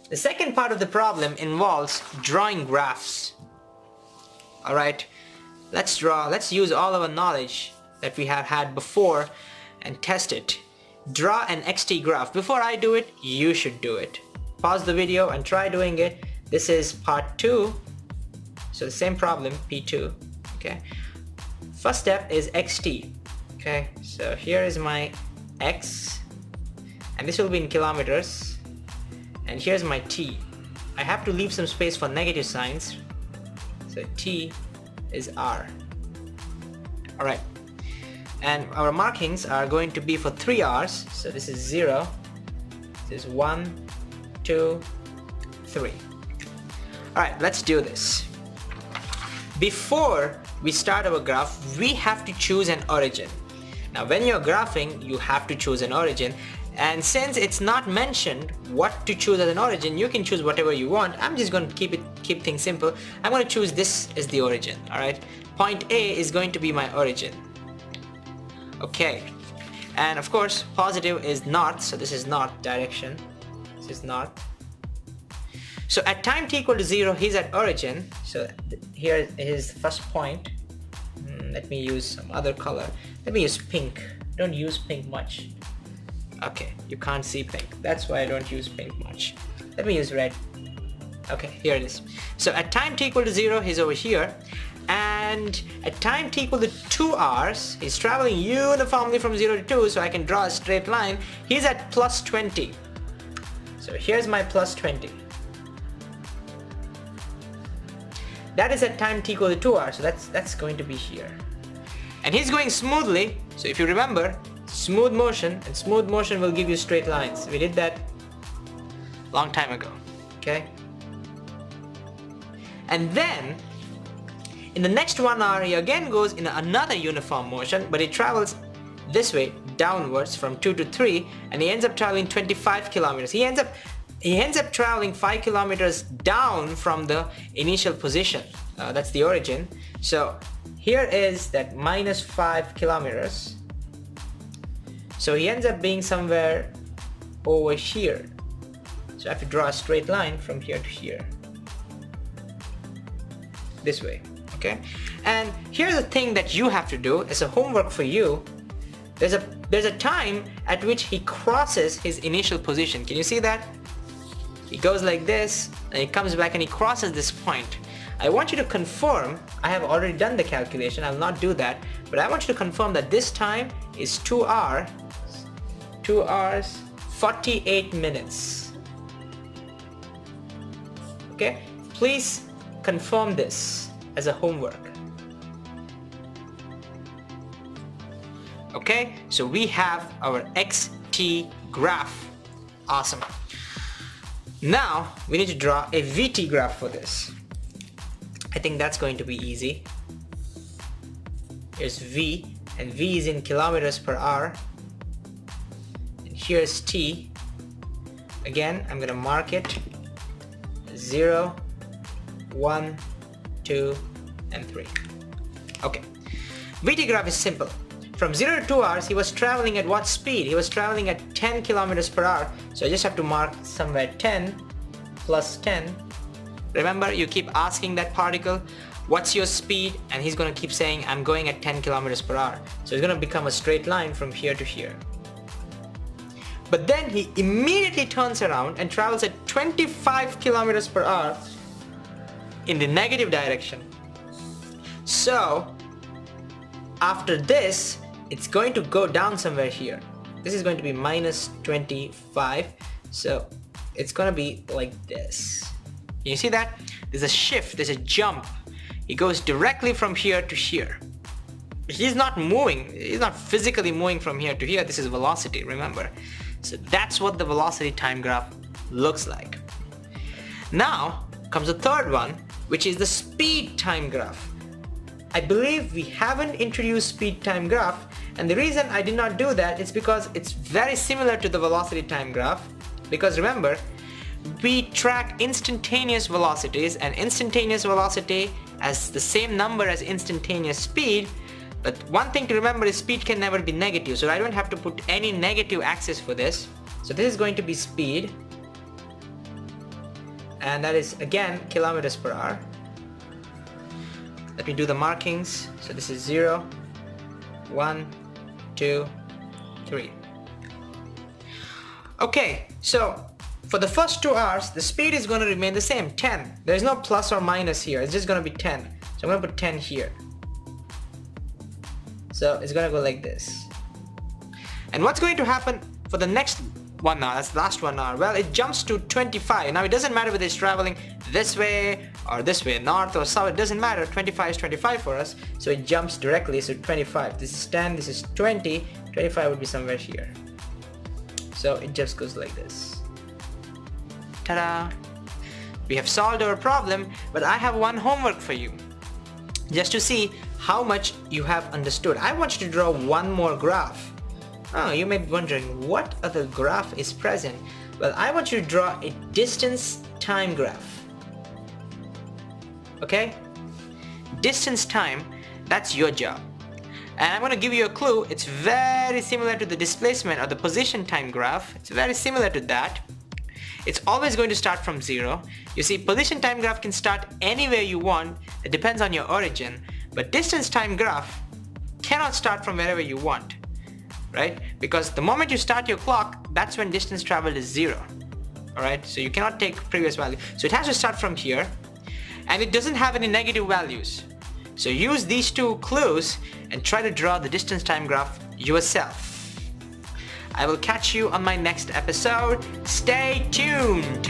The second part of the problem involves drawing graphs. Alright, let's use all of our knowledge that we have had before and test it. Draw an XT graph. Before I do it, you should do it. Pause the video and try doing it. This is part 2. So the same problem, P2. Okay. First step is XT. Okay, so here is my X, and this will be in kilometers, and here's my T. I have to leave some space for negative signs, so T is R. Alright, and our markings are going to be for 3 R's, so this is 0, this is 1, 2, 3. Alright, let's do this. Before we start our graph, we have to choose an origin. Now when you're graphing, you have to choose an origin, and since it's not mentioned what to choose as an origin, you can choose whatever you want. I'm just going to keep things simple. I'm going to choose this as the origin. Alright, point A is going to be my origin. Okay, and of course positive is north, so this is north direction. This is north. So at time t equal to 0, he's at origin. So here is the first point. Let me use some other color. Let me use pink. Don't use pink much. Okay, you can't see pink. That's why I don't use pink much. Let me use red. Okay, here it is. So at time t equal to 0, he's over here. And at time t equal to 2 hours, he's traveling uniformly from 0 to 2, so I can draw a straight line. He's at plus 20. So here's my plus 20. That is at time t equal to 2 hours, so that's going to be here. And he's going smoothly, so if you remember, smooth motion, and smooth motion will give you straight lines. We did that long time ago, okay? And then, in the next 1 hour, he again goes in another uniform motion, but he travels this way, downwards from 2 to 3, and he ends up traveling 25 kilometers. He ends up traveling 5 kilometers down from the initial position. That's the origin. So here is that minus 5 kilometers. So he ends up being somewhere over here. So I have to draw a straight line from here to here. This way, okay? And here's the thing that you have to do as a homework for you. There's a time at which he crosses his initial position. Can you see that? He goes like this, and he comes back and he crosses this point. I want you to confirm, I have already done the calculation, I'll not do that, but I want you to confirm that this time is 2 hours, 48 minutes. Okay, please confirm this as a homework. Okay, so we have our XT graph. Awesome. Now we need to draw a VT graph for this. I think that's going to be easy. Here's V, and V is in kilometers per hour. And here's T. Again, I'm gonna mark it 0, 1, 2, and 3. Okay. VT graph is simple. From 0 to 2 hours, he was traveling at what speed? He was traveling at 10 kilometers per hour. So I just have to mark somewhere 10 plus 10. Remember, you keep asking that particle, what's your speed? And he's going to keep saying, I'm going at 10 kilometers per hour. So it's going to become a straight line from here to here. But then he immediately turns around and travels at 25 kilometers per hour in the negative direction. So after this, it's going to go down somewhere here. This is going to be minus 25. So it's going to be like this. Can you see that? There's a shift, there's a jump. He goes directly from here to here. He's not moving, he's not physically moving from here to here. This is velocity, remember. So that's what the velocity time graph looks like. Now comes the third one, which is the speed time graph. I believe we haven't introduced speed time graph, and the reason I did not do that is because it's very similar to the velocity time graph. Because remember, we track instantaneous velocities, and instantaneous velocity has the same number as instantaneous speed. But one thing to remember is speed can never be negative, so I don't have to put any negative axis for this. So this is going to be speed. and that is again kilometers per hour. Let me do the markings. So this is 0, 1, 2, 3. Okay, so for the first 2 hours, the speed is going to remain the same, 10. There's no plus or minus here, it's just going to be 10. So I'm going to put 10 here. So it's going to go like this. And what's going to happen for the next 1 hour, that's the last 1 hour? Well, it jumps to 25. Now it doesn't matter whether it's traveling this way or this way, north or south, it doesn't matter. 25 is 25 for us, so it jumps directly. So 25, this is 10, this is 20, 25 would be somewhere here. So it just goes like this. Ta-da! We have solved our problem, but I have one homework for you. Just to see how much you have understood, I want you to draw one more graph. Oh, you may be wondering what other graph is present. Well, I want you to draw a distance time graph. Okay? Distance time, that's your job. And I'm going to give you a clue. It's very similar to the displacement or the position time graph. It's very similar to that. It's always going to start from 0. You see, position time graph can start anywhere you want. It depends on your origin. But distance time graph cannot start from wherever you want, right? Because the moment you start your clock, that's when distance traveled is 0. Alright, so you cannot take previous value. So it has to start from here, and it doesn't have any negative values. So use these 2 clues and try to draw the distance time graph yourself. I will catch you on my next episode. Stay tuned!